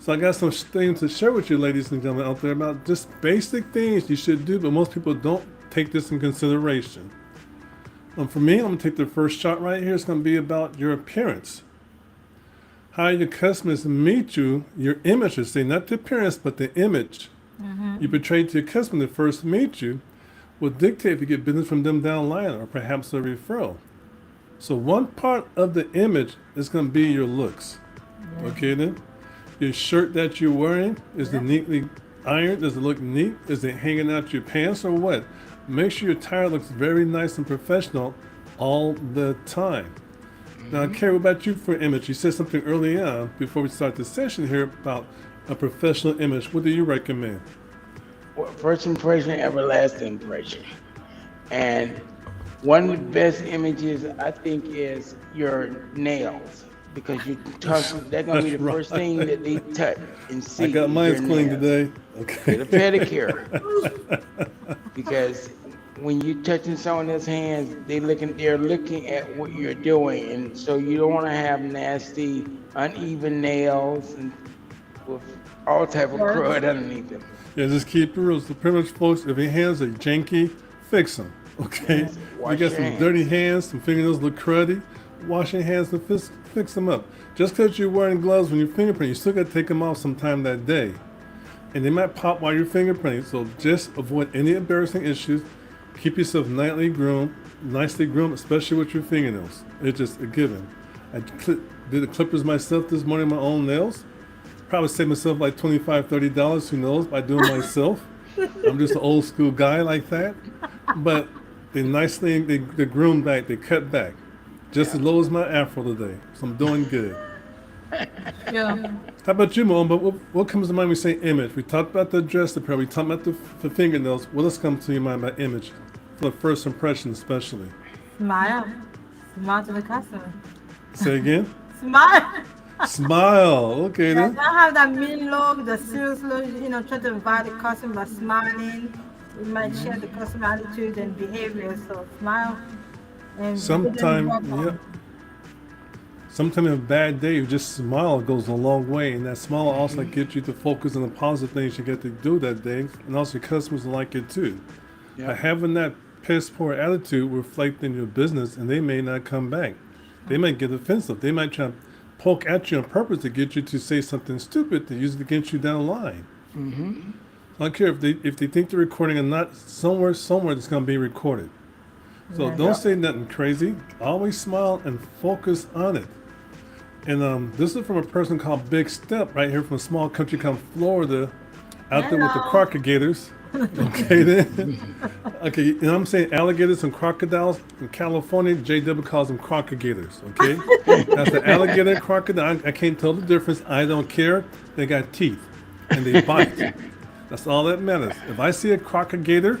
So I got some things to share with you, ladies and gentlemen, out there about just basic things you should do, but most people don't take this in consideration. For me, I'm gonna take the first shot right here. It's gonna be about your appearance. How your customers meet you, your image, I say, not the appearance, but the image you portray to your customer that first meet you will dictate if you get business from them down the line or perhaps a referral. So one part of the image is going to be your looks. Yeah. Okay then? Your shirt that you're wearing, is it neatly ironed? Does it look neat? Is it hanging out your pants or what? Make sure your attire looks very nice and professional all the time. Now, Carey, what about you for image? You said something early on before we start the session here about a professional image. What do you recommend? Well, first impression, everlasting impression. And one of the best images I think is your nails, because you touch, they're gonna be the first thing that they touch and see. I got mine clean today. Okay. Get a pedicure. Because when you're touching someone else's hands, they're looking at what you're doing, and so you don't want to have nasty, uneven nails and with all type of crud underneath them. Yeah, just keep your rules. So pretty much, folks, if your hands are janky, fix them. Okay. Yes. You got some dirty hands, some fingernails look cruddy. Wash your hands and fix them up. Just because you're wearing gloves when you're fingerprinting, you still got to take them off sometime that day, and they might pop while you're fingerprinting. So just avoid any embarrassing issues. Keep yourself nicely groomed, especially with your fingernails. It's just a given. I did the clippers myself this morning, my own nails. Probably saved myself like $25, $30, who knows, by doing it myself. I'm just an old school guy like that. But they nicely, they groomed back, they cut back. Just as low as my afro today. So I'm doing good. Yeah. How about you, Mâ-Oûmba? What comes to mind when we say image? We talked about the dress, the apparel, we talked about the fingernails. What else comes to your mind about image? For the first impression, especially. Smile. Smile to the customer. Say again? Smile. Smile. Okay then. Don't have that mean look, the serious look, try to invite the customer by smiling. You might share the customer attitude and behavior, so smile. And Sometimes a bad day, you just smile goes a long way, and that smile also gets you to focus on the positive things you get to do that day, and also your customers will like it too. By having that piss poor attitude reflect in your business, and they may not come back. They might get offensive. They might try to poke at you on purpose to get you to say something stupid to use it against you down the line. I don't care if they think they're recording or not. Somewhere it's going to be recorded. So don't say nothing crazy. Always smile and focus on it. And this is from a person called Big Step, right here from a small country called Florida, out there with the crocodigators. Okay then. Okay, you know what I'm saying? Alligators and crocodiles in California, JW calls them crocodigators. Okay, that's the alligator and crocodile. I can't tell the difference. I don't care. They got teeth and they bite. That's all that matters. If I see a crocodigator,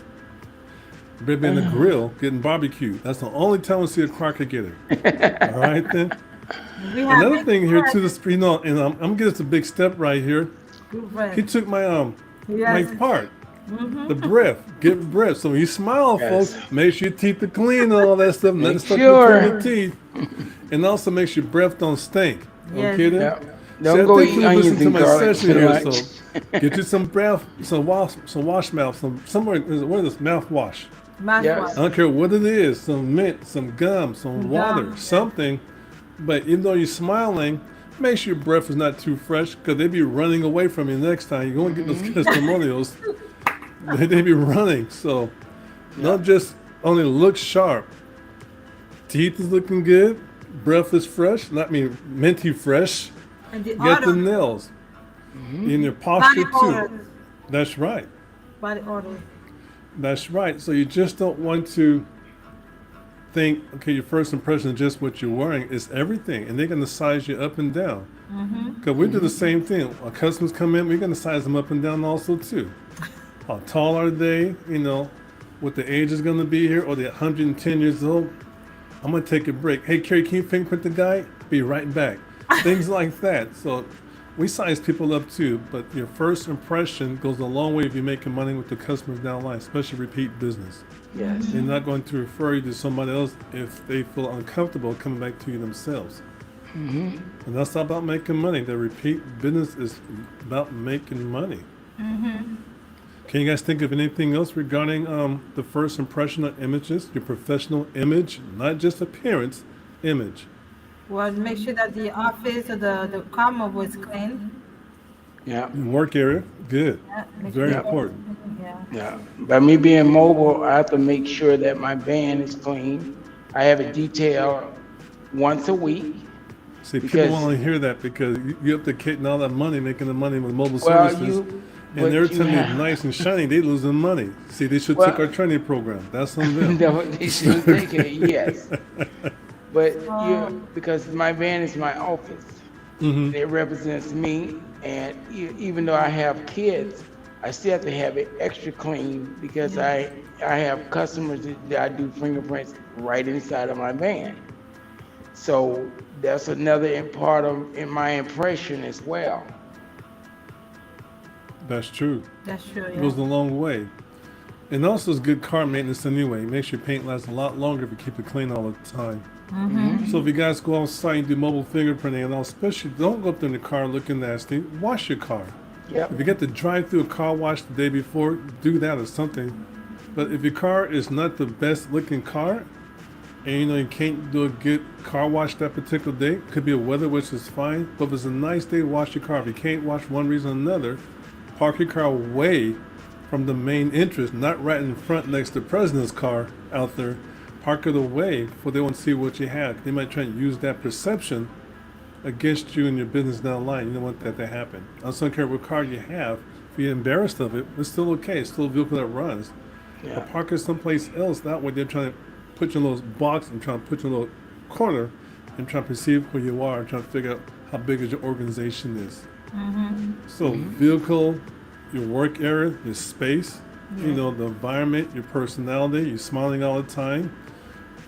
better be in the grill getting barbecued. That's the only time I see a crocodigator. All right then. Another thing here too, and I'm gonna get us a Big Step right here. He took my my part. The breath, get breath. So when you smile, folks, make sure your teeth are clean and all that stuff. Let it stuff between your teeth, and also make sure your breath don't stink. Okay, then. Don't go eat onions and garlic too much. So get you some breath, some wash mouth, what is this? Mouthwash. Yes. I don't care what it is. Some mint, some gum, some water, something. But even though you're smiling, make sure your breath is not too fresh, because they be running away from you next time. You're going to get those testimonials. They be running. So don't just only look sharp. Teeth is looking good. Breath is fresh. Minty fresh. And you got the nails. In your posture too. That's right. Body odor. That's right. So you just don't want to think, okay, your first impression is just what you're wearing. It's everything, and they're going to size you up and down. Because we do the same thing. Our customers come in, we're going to size them up and down also too. How tall are they? What the age is going to be here, or they're 110 years old. I'm going to take a break. Hey, Carey, can you fingerprint the guy? Be right back. Things like that. So we size people up too, but your first impression goes a long way if you're making money with the customers down the line, especially repeat business. Yes. They're not going to refer you to somebody else if they feel uncomfortable coming back to you themselves. And that's not about making money. The repeat business is about making money. Can you guys think of anything else regarding the first impression of images, your professional image, not just appearance, image? Well, make sure that the office or the car mobile is clean. Yeah. Work area, good. Yeah, make Very sure- important. Yeah. Yeah. By me being mobile, I have to make sure that my van is clean. I have it detailed once a week. See, people Because- want to hear that because you have to getting all that money, making the money with mobile Well, services. but And every you time have- it's nice and shiny, they losing money. See, they should Well- take our training program. That's on them. No, they should take it, yes. But because my van is my office, Mhm. it represents me, and even though I have kids, I still have to have it extra clean because I have customers that I do fingerprints right inside of my van. So that's another part of in my impression as well. That's true. That's true. It goes a long way. And also it's good car maintenance anyway. It makes your paint last a lot longer if you keep it clean all the time. So if you guys go outside and do mobile fingerprinting and all, especially don't go up there in the car looking nasty, wash your car. Yep. If you get to drive through a car wash the day before, do that or something. But if your car is not the best looking car, and you know you can't do a good car wash that particular day, could be a weather which is fine. But if it's a nice day, wash your car. If you can't wash for one reason or another, park your car away from the main entrance, not right in front next to the president's car out there. Park it away before they want to see what you have. They might try and use that perception against you and your business down the line. You don't want that to happen. I don't care what car you have. If you're embarrassed of it, it's still okay. It's still a vehicle that runs. Yeah. But park it someplace else. That way they're trying to put you in a little box and trying to put you in a little corner and trying to perceive who you are and trying to figure out how big is your organization is. So vehicle, your work area, your space, you know, the environment, your personality, you're smiling all the time,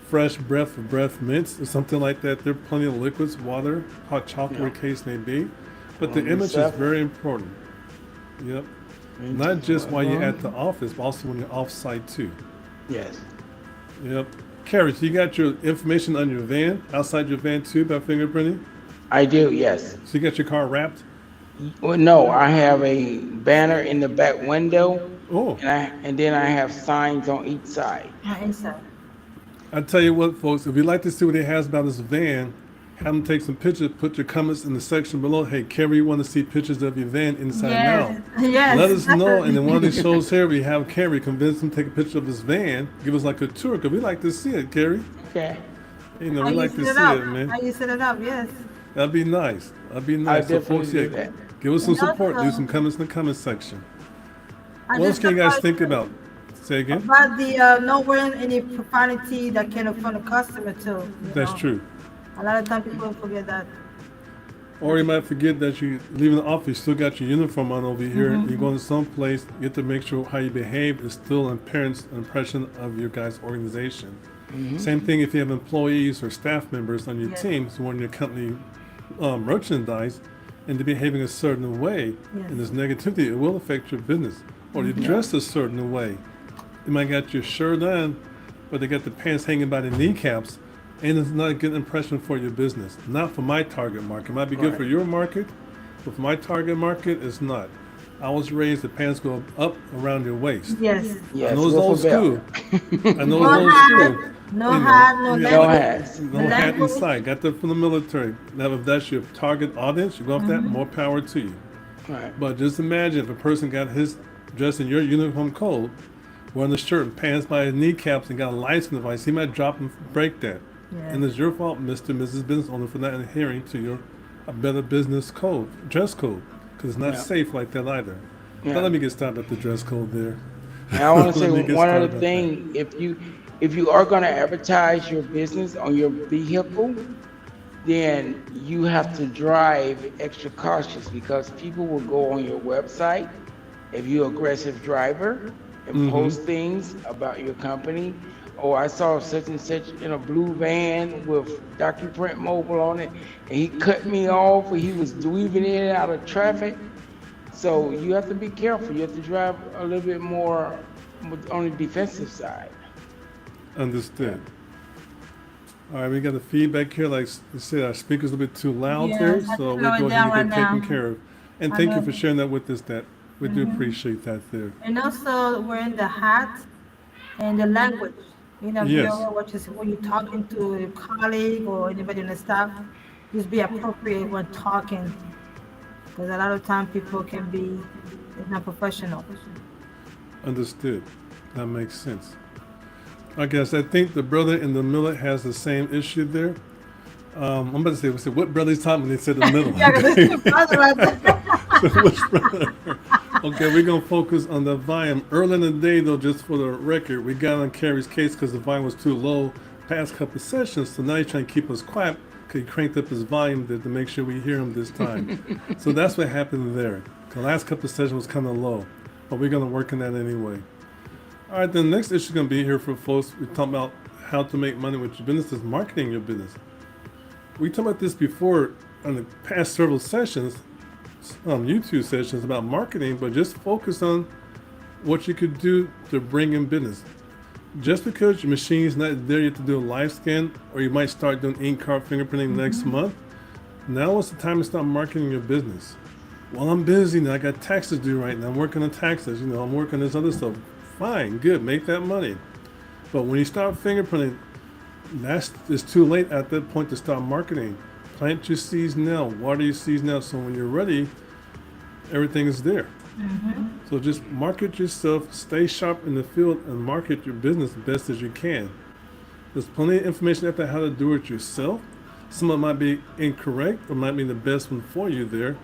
fresh breath of breath mints or something like that. There are plenty of liquids, water, hot chocolate, whatever case may be. But the image is very important. Yep. Not just while you're at the office, but also when you're off-site too. Yes. Yep. Carey, so you got your information on your van, outside your van too, by fingerprinting? I do, yes. So you got your car wrapped? Well, no, I have a banner in the back window, Oh, and then I have signs on each side. Inside. I tell you what, folks, if you'd like to see what he has about his van, have him take some pictures, put your comments in the section below. Hey, Carey, you want to see pictures of your van inside and out? Yes. Let us know, and in one of these shows here, we have Carey convince him to take a picture of his van, give us like a tour, because we like to see it, Carey. Okay. You know, How we you like to set see it up? it, man. How you set it up? Yes. That'd be nice. That'd be I nice. So, definitely folks, do yeah, that. give us some And support. Do also- some comments in the comment section. I What else just can you guys thought think about? Say again? About the not wearing any profanity that can offend the customer too. you That's know. true. A lot of times people forget that. Or you might forget that you leaving the office, you still got your uniform on over here. You're going to some place, you have to make sure how you behave is still an appearance, an impression of your guys' organization. Same thing if you have employees or staff members on your Yes. teams who are in your company merchandise and they're behaving a certain way Yes. and there's negativity, it will affect your business. Or you dress a certain way. You might got your shirt on, but they got the pants hanging by the kneecaps, and it's not a good impression for your business. Not for my target market. It might be good Right. for your market, but for my target market, it's not. I was raised the pants go up around your waist. Yes. Yes. I know it's wiffle old belt. school. I know No it's old hat, school. no You know, hat, no yeah. No language. hats. No hat Language. inside. Got that from the military. Now, if that's your target audience, you go off that, more power to you. Right. But just imagine if a person got his dressed in your uniform code, wearing a shirt and pants by his kneecaps and got a license device, he might drop and break that. Yeah. And it's your fault, Mr. and Mrs. Business Owner, for not adhering to your a better business code, dress code, because it's not Yeah. safe like that either. Yeah. But let me get started at the dress code there. And I want to say Let me get one started other on thing. If you are going to advertise your business on your vehicle, then you have to drive extra cautious because people will go on your website if you're an aggressive driver and post things about your company. Oh, I saw such and such in a blue van with Dr. Print Mobile on it, and he cut me off, or he was weaving in and out of traffic. So you have to be careful. You have to drive a little bit more on the defensive side. Understood. All right, we got the feedback here. Like you said, our speaker's a little bit too loud Yeah, there, I so slow we'll it go ahead down and right get taken now. care of. And I thank you know. for sharing that with us. That we do appreciate that there. And also wearing the hat and the language. Be Yes, aware what is when you're talking to a colleague or anybody in the staff, just be appropriate when talking. Because a lot of time people can be it's not professional. understood. That makes sense. I guess I think the brother in the middle has the same issue there. I'm about to say, what brother's talking when they said the middle? Yeah, 'cause there's two brothers right there. So which brother? Okay, we're gonna focus on the volume. Early in the day, though, just for the record, we got on Carey's case because the volume was too low past couple sessions. So now he's trying to keep us quiet because he cranked up his volume to make sure we hear him this time. So that's what happened there. The last couple sessions was kind of low, but we're gonna work on that anyway. All right, the next issue is gonna be here for folks. We're talking about how to make money with your business is marketing your business. We talked about this before on the past several sessions, YouTube sessions about marketing, but just focus on what you could do to bring in business. Just because your machine's not there yet to do a live scan, or you might start doing ink card fingerprinting next month, now is the time to start marketing your business. Well, I'm busy now. I got taxes due right now. I'm working on taxes. I'm working on this other stuff. Fine, good, make that money. But when you start fingerprinting, it's too late at that point to start marketing. Plant your seeds now, water your seeds now, so when you're ready, everything is there. So just market yourself, stay sharp in the field, and market your business the best as you can. There's plenty of information out there how to do it yourself. Some of it might be incorrect or might be the best one for you there,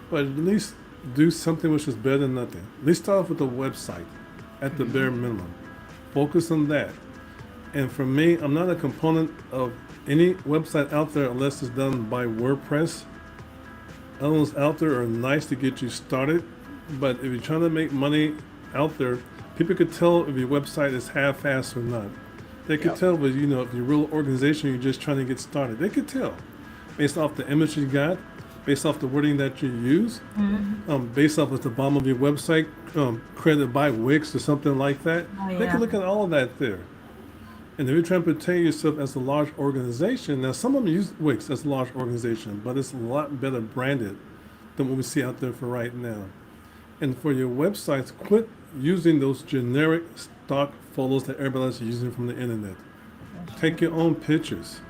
but at least do something which is better than nothing. At least start off with a website at the bare minimum. Focus on that. And for me, I'm not a component of any website out there unless it's done by WordPress. Other ones out there are nice to get you started, but if you're trying to make money out there, people could tell if your website is half-assed or not. They could tell, but if you're a real organization, you're just trying to get started. They could tell based off the image you got, based off the wording that you use, based off at the bottom of your website, credited by Wix or something like that. They can look at all of that there. And if you're trying to portray yourself as a large organization, now some of them use Wix as a large organization, but it's a lot better branded than what we see out there for right now. And for your websites, quit using those generic stock photos that everybody else is using from the internet. Take your own pictures.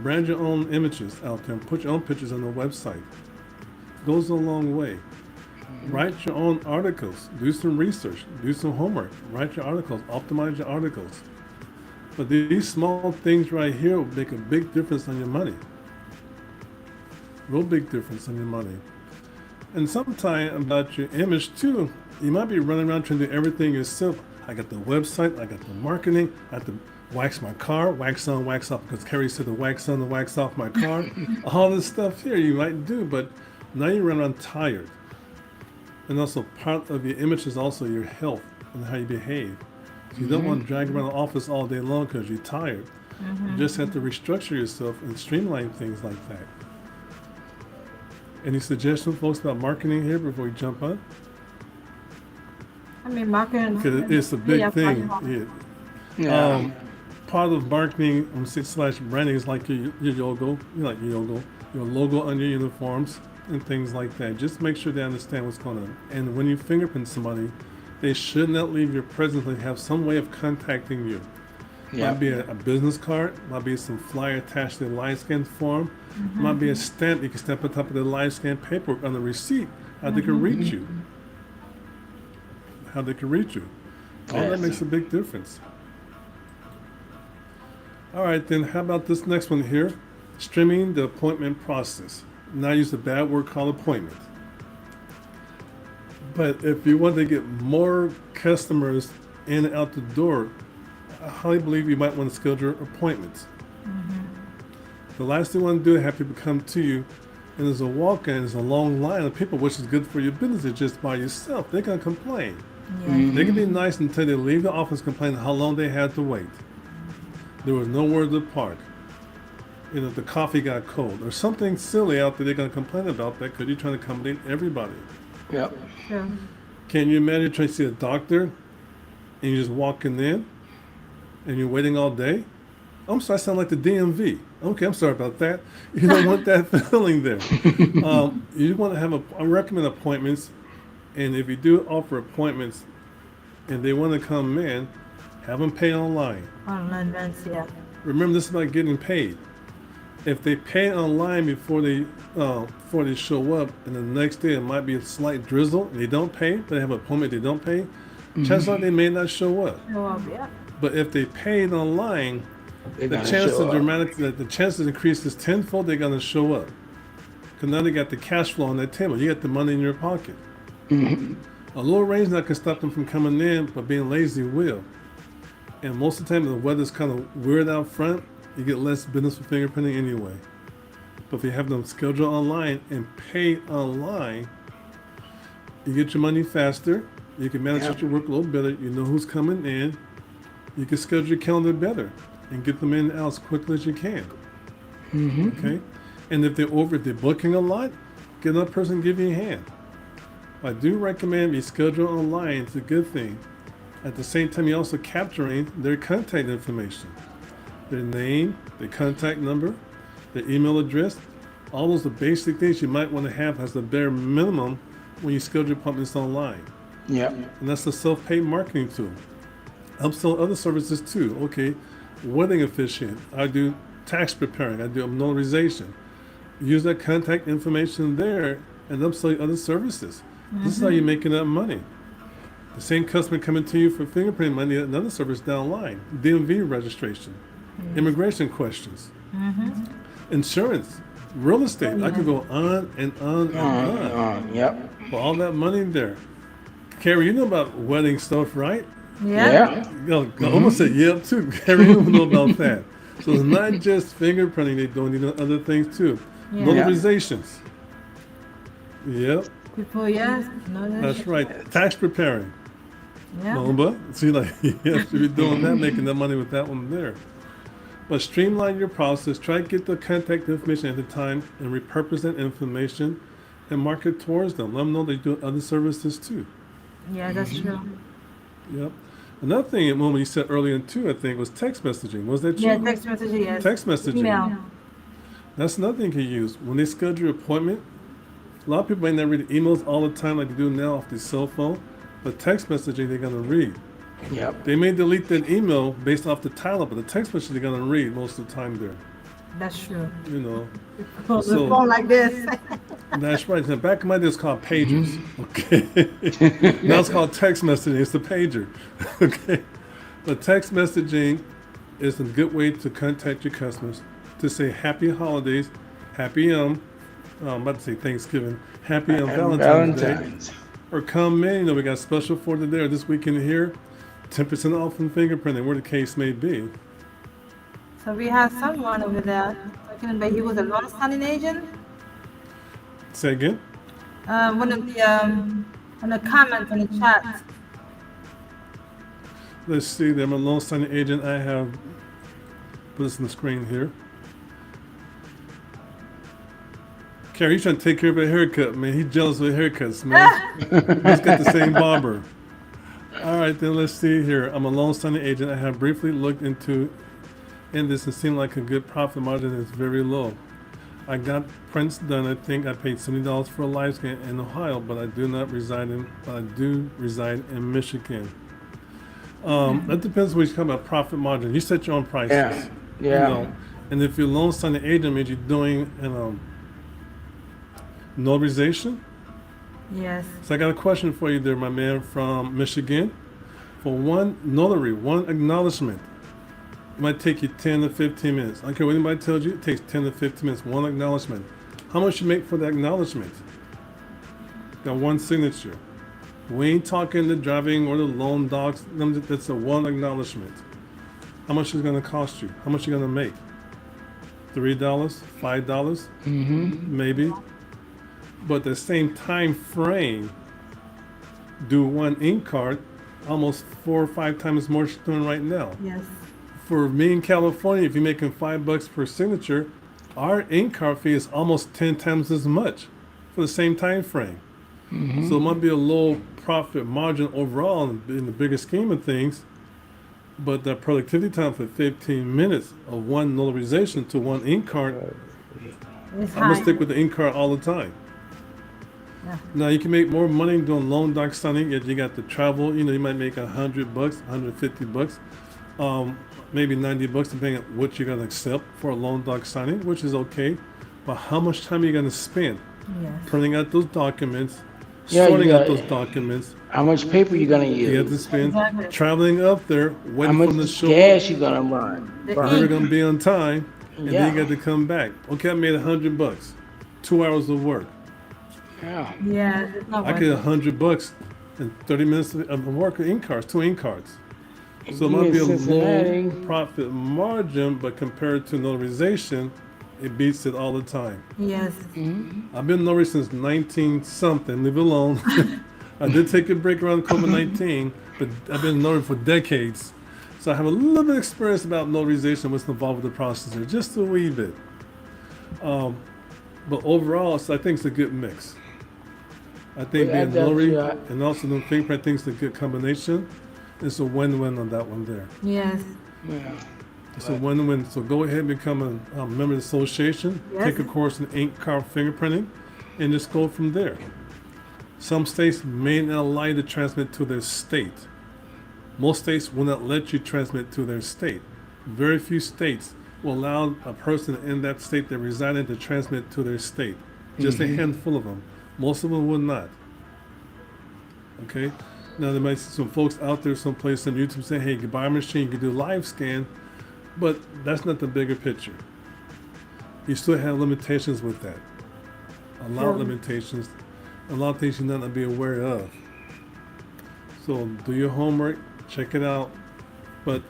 Brand your own images out there and put your own pictures on the website. It goes a long way. Write your own articles. Do some research. Do some homework. Write your articles. Optimize your articles. But these small things right here will make a big difference on your money. Real big difference on your money. And sometime about your image too. You might be running around trying to do everything yourself. I got the website, I got the marketing, I got to wax my car, wax on, wax off, because Carey said the wax on, the wax off my car. All this stuff here you might do, but now you run around tired. And also part of your image is also your health and how you behave. So you don't want to drag around the office all day long because you're tired. You just have to restructure yourself and streamline things like that. Any suggestions, folks, about marketing here before we jump on? I mean, marketing. Because it's a big thing. Part of marketing / branding is like your logo, your logo on your uniforms and things like that. Just make sure they understand what's going on. And when you fingerprint somebody, they should not leave your presence. They have some way of contacting you. Might be a business card, might be some flyer attached to the live scan form, might be a stamp you can stamp on top of the live scan paperwork on the receipt, how they can reach you. All that makes a big difference. All right, then how about this next one here? Streaming the appointment process. Now I use a bad word called appointment. But if you want to get more customers in and out the door, I highly believe you might want to schedule appointments. The last thing you want to do is have people come to you, and there's a walk-in, there's a long line of people, which is good for your business. It's just by yourself. They're going to complain. They can be nice until they leave the office complaining how long they had to wait. There was nowhere to park. The coffee got cold, or something silly out there they're going to complain about that because you're trying to accommodate everybody. Sure. Can you imagine trying to see a doctor and you're just walking in and you're waiting all day? I'm sorry, I sound like the DMV. Okay, I'm sorry about that. You don't want that feeling there. You want to have I recommend appointments, and if you do offer appointments and they want to come in, have them pay online. Online events, yeah. Remember, this is about getting paid. If they pay online before they show up, and the next day it might be a slight drizzle, and they don't pay, but they have an appointment, they don't pay, chances are they may not show up. Yeah. But if they paid online, They're the gonna chance show up. the chances increases tenfold. They're gonna show up. Cause now they got the cash flow on that table. You got the money in your pocket. A little rain's not gonna stop them from coming in, but being lazy will. And most of the time, the weather's kind of weird out front. You get less business for fingerprinting anyway. But if you have them scheduled online and pay online, you get your money faster. You can manage your work a little better. You know who's coming in. You can schedule your calendar better and get them in and out as quickly as you can. Okay? And if they're booking a lot, get another person to give you a hand. I do recommend you schedule online. It's a good thing. At the same time, you're also capturing their contact information. Their name, their contact number, their email address. All those are basic things you might want to have as the bare minimum when you schedule appointments online. Yep. And that's the self-paid marketing tool. I'm selling other services too. Okay, wedding officiant. I do tax preparing. I do notarization. Use that contact information there, and I'm selling other services. This is how you're making that money. The same customer coming to you for fingerprinting money, another service down the line. DMV registration, immigration questions, insurance, real estate. I could go on and on and on. Yep. For all that money there. Carey, you know about wedding stuff, right? Yeah. I almost said yep too. Carey, you know about that. So it's not just fingerprinting they're doing, you know, other things too. Yeah. Notarizations. Yep, People, yes. No, that's right. Tax preparing. Yeah. Mâ-Oûmba. See, like, you have to be doing that, making that money with that one there. But streamline your process. Try to get the contact information at the time and repurpose that information and market towards them. Let them know they do other services too. Yeah, that's true. Yep. Another thing, Mâ-Oûmba, you said earlier too, I think, was text messaging. Was that you? Yeah, text messaging, yes. Text messaging. Email. That's another thing you can use. When they schedule your appointment, a lot of people may not read emails all the time like they do now off their cell phone, but text messaging they're going to read. Yep. They may delete that email based off the title, but the text message they're going to read most of the time there. That's true. You know. Hold the So- phone like this. That's right. Now, back in my day, it's called pagers. Okay. Now it's called text messaging. It's the pager. Okay. But text messaging is a good way to contact your customers to say happy holidays, happy I'm about to say Thanksgiving, happy Valentine's Day, or come in. You know, we got special for today or this weekend here, 10% off from fingerprinting, where the case may be. So we have someone over there talking about he was a long-standing agent. Say again. One of the on the comments on the chat. Let's see. I'm a long-standing agent. I have put this on the screen here. Carey, he's trying to take care of a haircut, man. He's jealous of haircuts, man. Let's get the same barber. All right, then let's see here. I'm a long-standing agent. I have briefly looked into this and seemed like a good profit margin is very low. I got prints done. I think I paid $70 for a live scan in Ohio, but I do reside in Michigan. That depends what you're talking about profit margin. You set your own prices. Yeah. You know, and if you're long-standing agent, means you're doing notarization. Yes. So I got a question for you there, my man from Michigan. For one notary, one acknowledgement, it might take you 10 to 15 minutes. I don't care what anybody tells you, it takes 10 to 15 minutes, one acknowledgement. How much you make for the acknowledgement? Got one signature. We ain't talking the driving or the loan docs. That's a one acknowledgement. How much is it going to cost you? How much are you going to make? $3, $5, maybe. But the same time frame, do one ink card, almost 4 or 5 times more than doing right now. Yes. For me in California, if you're making $5 per signature, our ink card fee is almost 10 times as much for the same time frame. So it might be a low profit margin overall in the bigger scheme of things, But the productivity time for 15 minutes of one notarization to one ink card, It's I'm gonna high. stick with the ink card all the time. Yeah. Now you can make more money doing loan doc signing if you got the travel. You might make $100, $150, maybe $90, depending on what you're gonna accept for a loan doc signing, which is okay. But how much time are you gonna spend Yes. printing out those documents, Yeah, sorting you out got- those documents? How much paper you gonna You have to use? spend Exactly. traveling up there, How waiting much for them to show up. gas you gonna burn? The You're ink. gonna be on time, and then you Yeah. got to come back. Okay, I made $100, 2 hours of work. Yeah. Yeah, it's not I worth get it. $100 in 30 minutes of work with ink cards, 2 ink cards. So it You might in be a Cincinnati. low profit margin, but compared to notarization, it beats it all the time. Yes. I've been notary since 19 something. Leave it alone. I did take a break around COVID-19, but I've been notary for decades. So I have a little bit of experience about notarization, what's involved with the process there, just a wee bit. But overall, I think it's a good mix. I think Yeah, being notary that's right. and also doing fingerprint, I think it's a good combination. It's a win-win on that one there. Yes. Yeah. It's a win-win. So go ahead and become a member of the association, Yes. take a course in ink card fingerprinting, and just go from there. Some states may not allow you to transmit to their state. Most states will not let you transmit to their state. Very few states will allow a person in that state they reside in to transmit to their state. Just a handful of them. Most of them will not. Okay? Now there might be some folks out there someplace on YouTube saying, hey, you can buy a machine, you can do live scan, but that's not the bigger picture. You still have limitations with that. A lot of Sure. limitations. A lot of things you're not going to be aware of. So do your homework, check it out, but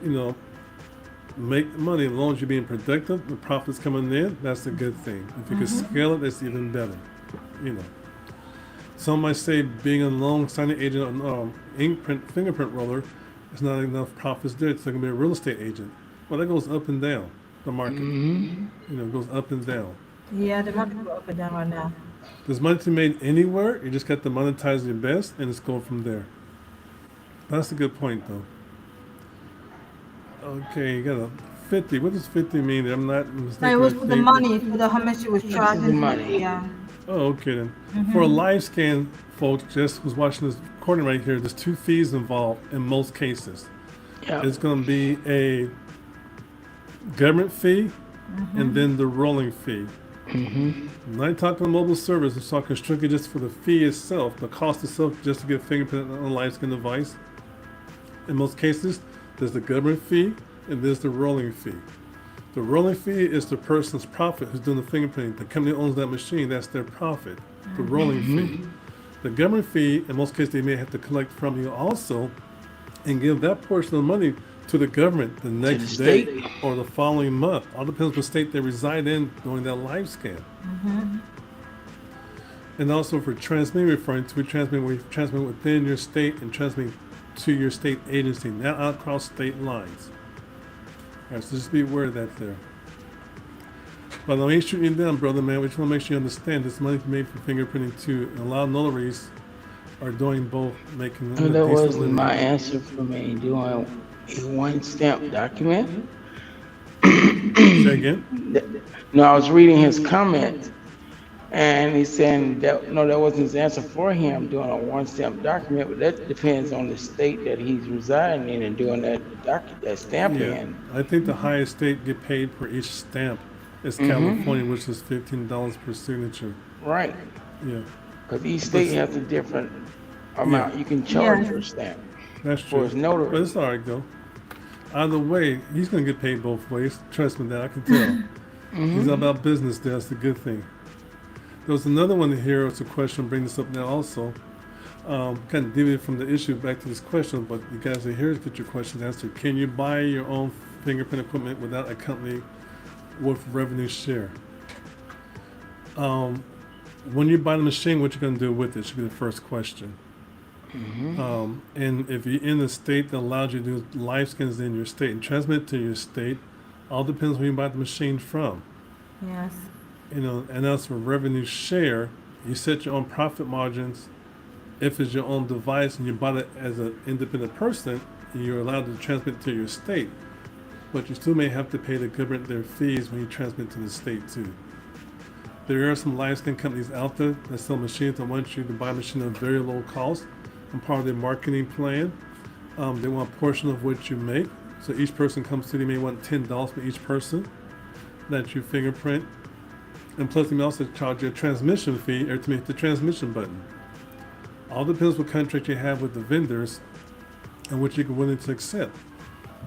make money as long as you're being productive, the profits coming in, that's a good thing. If you can scale it, that's even better. Some might say being a loan signing agent on fingerprint roller is not enough profits there. It's like be a real estate agent. Well, that goes up and down the market. It goes up and down. Yeah, the market go up and down right now. There's money to be made anywhere. You just got to monetize your best and just go from there. That's a good point, though. Okay, you got a 50. What does 50 mean? I'm not mistaken. No, it was I for the think- money, for the how much you was charging. money. Yeah. Oh, okay then. For a live scan, folks, just was watching this recording right here. There's 2 fees involved in most cases. Yeah. It's going to be a government fee and then the rolling fee. I'm not talking mobile service. I'm talking strictly just for the fee itself, the cost itself, just to get fingerprint on a live scan device. In most cases, there's the government fee and there's the rolling fee. The rolling fee is the person's profit who's doing the fingerprinting. The company owns that machine, that's their profit. The rolling fee. The government fee, in most cases, they may have to collect from you also and give that portion of money to the government the next day state. or the following month. All depends what state they reside in during that live scan. And also for transmitting, referring to we transmit within your state and transmit to your state agency, not across state lines. All right, so just be aware of that there. But I ain't shooting you down, brother, man. We just want to make sure you understand this money made from fingerprinting too. And a lot of notaries are doing both, making So that was living. my answer for me, doing a one stamp document. Say again? No, I was reading his comment, and he's saying that, no, that wasn't his answer for him, doing a one stamp document, but that depends on the state that he's residing in and doing that stamp Yeah, in. I think the highest state get paid for each stamp is California, which is $15 per signature. Right, Yeah, because each state has a different amount you can charge for a stamp. that's For true. his notary. But it's all right, though. Either way, he's going to get paid both ways. Trust me, that I can tell. He's all about business there. That's a good thing. There was another one here. It's a question. Bring this up now also. Kind of deviated from the issue back to this question, but you guys are here to get your questions answered. Can you buy your own fingerprint equipment without a company with revenue share? When you buy the machine, what you going to do with it should be the first question. And if you're in a state that allows you to do live scans in your state and transmit to your state, all depends where you buy the machine from. Yes. And as for revenue share, you set your own profit margins. If it's your own device and you buy it as an independent person, and you're allowed to transmit to your state, but you still may have to pay the government their fees when you transmit to the state too. There are some live scan companies out there that sell machines that want you to buy a machine at very low cost, and part of their marketing plan, they want a portion of what you make. So each person comes to you, they may want $10 for each person that you fingerprint. And plus they may also charge you a transmission fee every time you hit the transmission button. All depends what contract you have with the vendors and what you're willing to accept.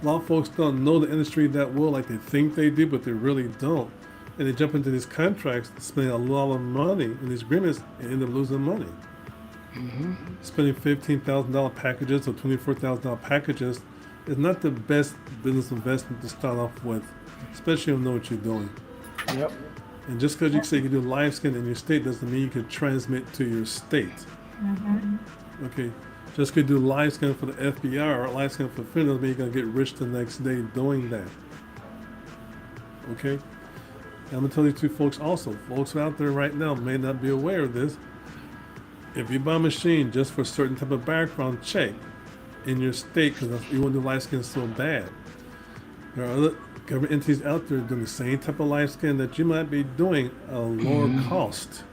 A lot of folks don't know the industry that well, like they think they do, but they really don't. And they jump into these contracts, spending a lot of money in these agreements, and end up losing money. Spending $15,000 packages or $24,000 packages is not the best business investment to start off with, especially if you know what you're doing. Yep. And just because you say you can do live scan in your state doesn't mean you can transmit to your state. Okay, just because you do live scan for the FBI or live scan for FIN doesn't mean you're going to get rich the next day doing that. Okay, and I'm going to tell you two folks also. Folks out there right now may not be aware of this. If you buy a machine just for a certain type of background check in your state because you want to do live scan so bad, there are other government entities out there doing the same type of live scan that you might be doing at a lower cost.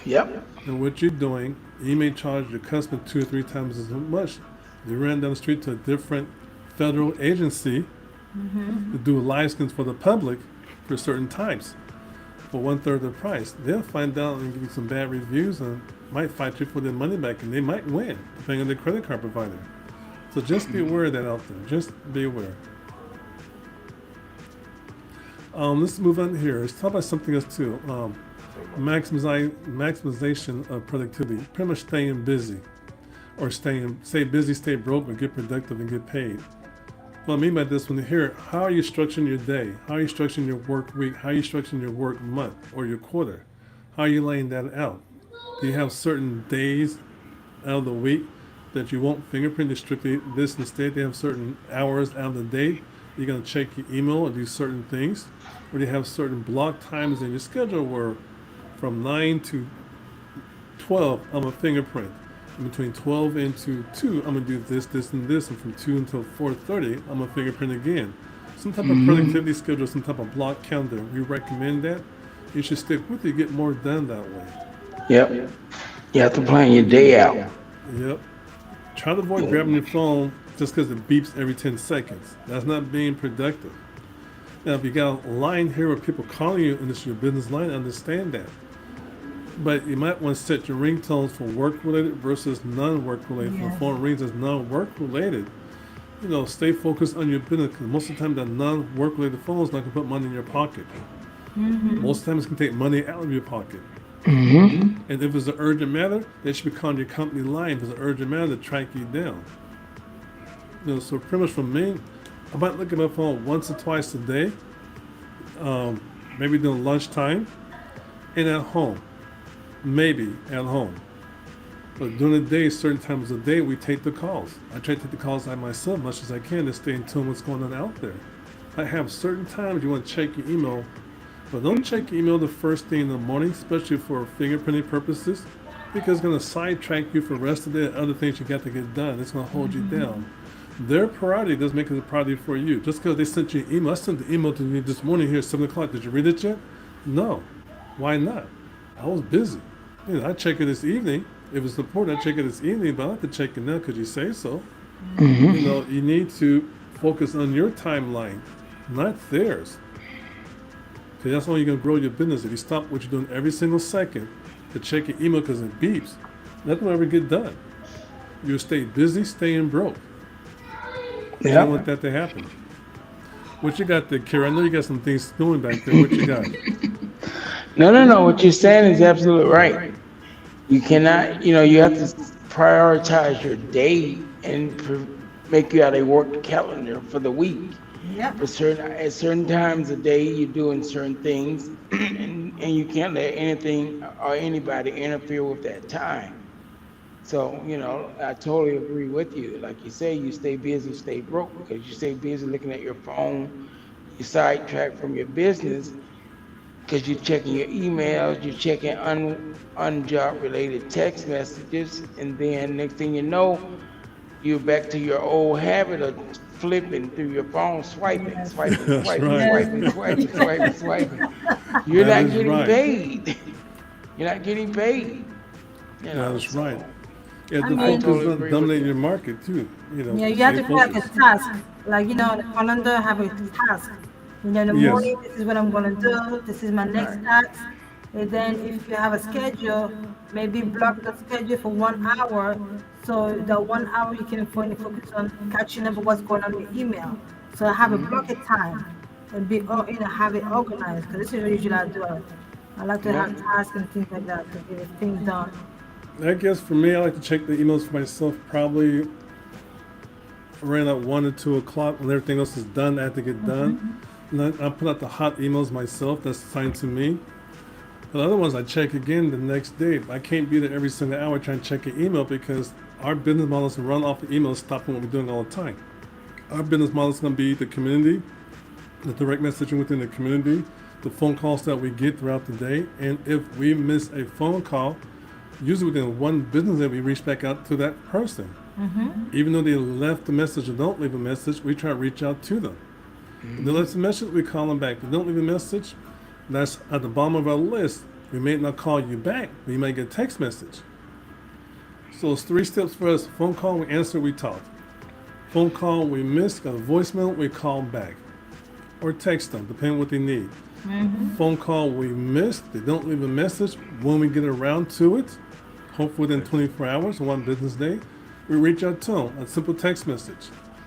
Yep. And what you're doing, you may charge your customer 2 or 3 times as much. You ran down the street to a different federal agency to do live scans for the public for certain types for 1/3 of the price. They'll find out and give you some bad reviews and might fight you for their money back, and they might win depending on their credit card provider. So just be aware of that out there. Just be aware. Let's move on here. Let's talk about something else too. Maximization of productivity. Pretty much staying busy, or stay busy, stay broke, but get productive and get paid. What I mean by this, when you hear, how are you structuring your day? How are you structuring your work week? How are you structuring your work month or your quarter? How are you laying that out? Do you have certain days out of the week that you won't fingerprint strictly this instead? Do you have certain hours out of the day you're going to check your email or do certain things? Or do you have certain block times in your schedule where from 9 to 12, I'm a fingerprint. And between 12 and 2, I'm going to do this, this, and this. And from 2 until 4:30, I'm a fingerprint again. Some type of productivity schedule, some type of block calendar. We recommend that. You should stick with it, get more done that way. Yep. You have to plan your day out. Yep. Try to avoid grabbing your phone just because it beeps every 10 seconds. That's not being productive. Now, if you got a line here where people calling you and it's your business line, understand that. But you might want to set your ringtones for work-related versus non-work related. If the phone rings as non-work related, stay focused on your business. Because most of the time, the non-work related phone is not going to put money in your pocket. Most times, it's going to take money out of your pocket. And if it's an urgent matter, they should be calling your company line. If it's an urgent matter, to track you down. So pretty much for me, I might look at my phone once or twice a day, maybe during lunchtime, and at home. Maybe at home. But during the day, certain times of the day, we take the calls. I try to take the calls out myself as much as I can to stay in tune with what's going on out there. I have certain times you want to check your email, but don't check your email the first thing in the morning, especially for fingerprinting purposes, because it's going to sidetrack you for the rest of the day and other things you got to get done. It's going to hold you down. Their priority doesn't make it a priority for you. Just because they sent you an email, I sent the email to you this morning here at 7 o'clock. Did you read it yet? No. Why not? I was busy. I check it this evening. If it's important, I check it this evening, but I don't have to check it now because you say so. You need to focus on your timeline, not theirs. Because that's how you're going to grow your business. If you stop what you're doing every single second to check your email because it beeps, nothing will ever get done. You'll stay busy, staying broke. You don't want that to happen. What you got there, Carey? I know you got some things doing back there. What you got? No. What you're saying is absolutely right. You cannot, you have to prioritize your day and make you out a work calendar for the week. Yep. At certain times of day, you're doing certain things, and you can't let anything or anybody interfere with that time. So, I totally agree with you. Like you say, you stay busy, stay broke, because you stay busy looking at your phone, you sidetrack from your business, because you're checking your emails, you're checking unjob related text messages, and then next thing you know, you're back to your old habit of flipping through your phone, swiping, Yes. swiping, That's swiping, right. swiping, swiping, swiping, swiping. You're That not is getting right. paid. You're not getting paid. You know, That is so right. Yeah, I the mean, focus totally on agree with dominating you. your market too. You know, yeah, you have stay to feel like a focused. task. Like, the calendar have a task. In the Yes. morning, this is what I'm gonna do. This is my next Right. task. And then if you have a schedule, maybe block the schedule for 1 hour. So the 1 hour you can focus on catching up with what's going on in your email. So I have a block of time and have it organized. Because this is what usually I do. I like to Yeah. have tasks and things like that to get things done. I guess for me, I like to check the emails for myself probably around at 1 or 2 o'clock when everything else is done. I have to get done. And I put out the hot emails myself. That's assigned to me. But other ones I check again the next day. I can't be there every single hour trying to check an email because our business model is to run off the emails, stopping what we're doing all the time. Our business model is going to be the community, the direct messaging within the community, the phone calls that we get throughout the day. And if we miss a phone call, usually within one business day, we reach back out to that person. Even though they left a message or don't leave a message, we try to reach out to them. If they left a message, we call them back. If they don't leave a message, that's at the bottom of our list. We may not call you back, but you might get a text message. So it's 3 steps for us. Phone call, we answer, we talk. Phone call, we miss, got a voicemail, we call back. Or text them, depending on what they need. Phone call, we missed, they don't leave a message. When we get around to it, hopefully within 24 hours or one business day, we reach out to them, a simple text message.